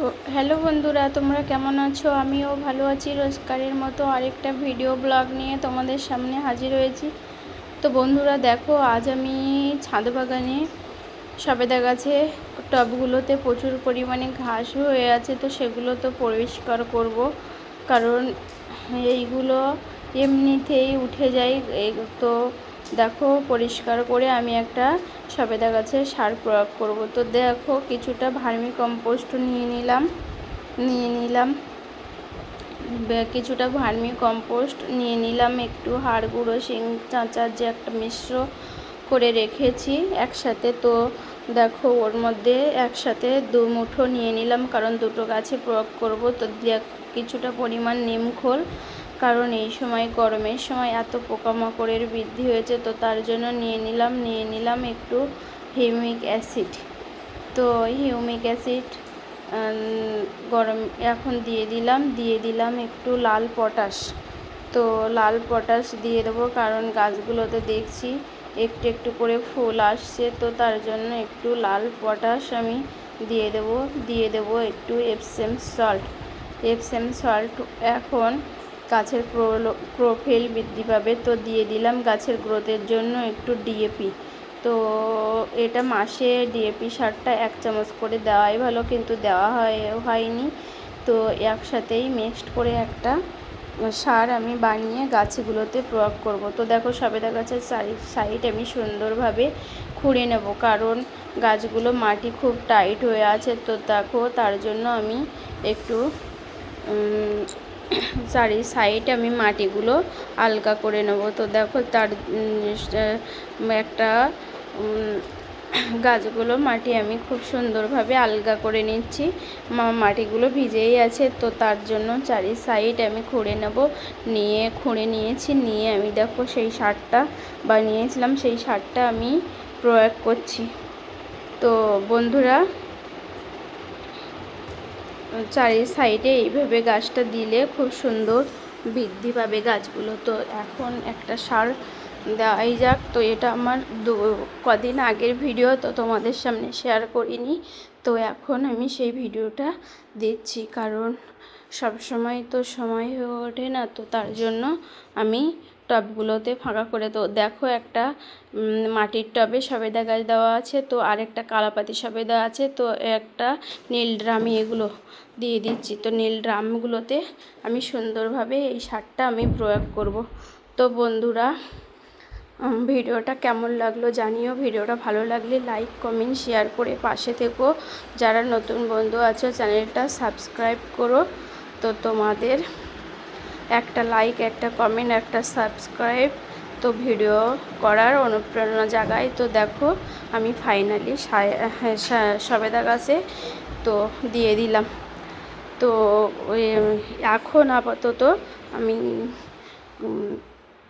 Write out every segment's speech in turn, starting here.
তো হ্যালো বন্ধুরা, তোমরা কেমন আছো? আমিও ভালো আছি। রোজকারের মতো আরেকটা ভিডিও ব্লগ নিয়ে তোমাদের সামনে হাজির হয়েছি। তো বন্ধুরা দেখো, আজ আমি ছাদ বাগানে সবেদা গাছে টবগুলোতে প্রচুর পরিমাণে ঘাস হয়ে আছে, তো সেগুলো তো পরিষ্কার করব, কারণ এইগুলো এমনিতেই উঠে যায়। তো দেখো, পরিষ্কার করে আমি একটা সবেদা গাছে সার প্রয়োগ করব। তো দেখো, কিছুটা ভার্মি কম্পোস্ট নিয়ে নিলাম কিছুটা ভার্মি কম্পোস্ট নিয়ে নিলাম, একটু হাড় গুঁড়ো, শিং চাঁচার যে একটা মিশ্র করে রেখেছি একসাথে। তো দেখো, ওর মধ্যে একসাথে 2 মুঠো নিয়ে নিলাম, কারণ দুটো গাছে প্রয়োগ করব। তো কিছুটা পরিমাণ নিমখোল, কারণ এই সময় গরমের সময় এত পোকামাকড়ের বৃদ্ধি হয়েছে, তো তার জন্য নিয়ে নিলাম একটু হিউমিক অ্যাসিড। তো হিউমিক অ্যাসিড গরম এখন দিয়ে দিলাম একটু লাল পটাশ। তো লাল পটাশ দিয়ে দেবো, কারণ গাছগুলোতে দেখছি একটু একটু করে ফুল আসছে, তো তার জন্য একটু লাল পটাশ আমি দিয়ে দেবো একটু এপসেম সল্ট। এখন গাছের প্রোফিল বৃদ্ধি পাবে, তো দিয়ে দিলাম গাছের গ্রোথের জন্য একটু ডিএপি। তো এটা মাসে ডিএপি সারটা 1 চামচ করে দেওয়াই ভালো, কিন্তু দেওয়া হয়নি। তো একসাথেই মিক্সড করে একটা সার আমি বানিয়ে গাছগুলোতে প্রয়োগ করব। তো দেখো, সবেদা গাছের সাইড আমি সুন্দরভাবে খুঁড়ে নেব, কারণ গাছগুলো মাটি খুব টাইট হয়ে আছে। তো দেখো, তার জন্য আমি একটু সাইড আমি মাটিগুলো আলগা করে নেব। তো দেখো, তার একটা গাছগুলো মাটি আমি খুব সুন্দরভাবে আলগা করে নিচ্ছি। মাটিগুলো ভিজেই আছে, তো তার জন্য সাইড আমি খুঁড়ে নিয়ে আমি দেখো সেই সারটা বানিয়েছিলাম, সেই সারটা আমি প্রয়োগ করছি। তো বন্ধুরা, সাইডে এইভাবে গাছটা দিলে খুব সুন্দর বৃদ্ধি পাবে গাছগুলো। তো এখন একটা সার দেওয়াই যাক। তো এটা আমার কদিন আগের ভিডিও, তো তোমাদের সামনে শেয়ার করিনি। তো এখন আমি সেই ভিডিওটা দিচ্ছি, কারণ সব সময় তো সময় হয়ে ওঠে না, তো তার জন্য আমি টবগুলোতে ফাঁকা করে। তো দেখো, একটা মাটির টবে সবেদা গাছ দেওয়া আছে, তো আরেকটা কালাপাতি সবেদা আছে, তো একটা নীল ড্রামে এগুলো দিয়ে দিচ্ছি। তো নীল ড্রামগুলোতে আমি সুন্দরভাবে এই সারটা আমি প্রয়োগ করব। তো বন্ধুরা, ভিডিওটা কেমন লাগলো জানিও। ভিডিওটা ভালো লাগলে লাইক কমেন্ট শেয়ার করে পাশে থেকো। যারা নতুন বন্ধু আছো, চ্যানেলটা সাবস্ক্রাইব করো। তো তোমাদের একটা লাইক, একটা কমেন্ট, একটা সাবস্ক্রাইব তো ভিডিও করার অনুপ্রেরণা জাগায়। তো দেখো, আমি ফাইনালি সবেদা গাছে তো দিয়ে দিলাম। তো এখন আপাতত আমি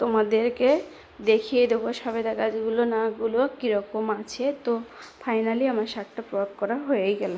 তোমাদেরকে দেখিয়ে দেবো সবেদা গাছগুলো কীরকম আছে। তো ফাইনালি আমার সারটা প্রয়োগ করা হয়েই গেল।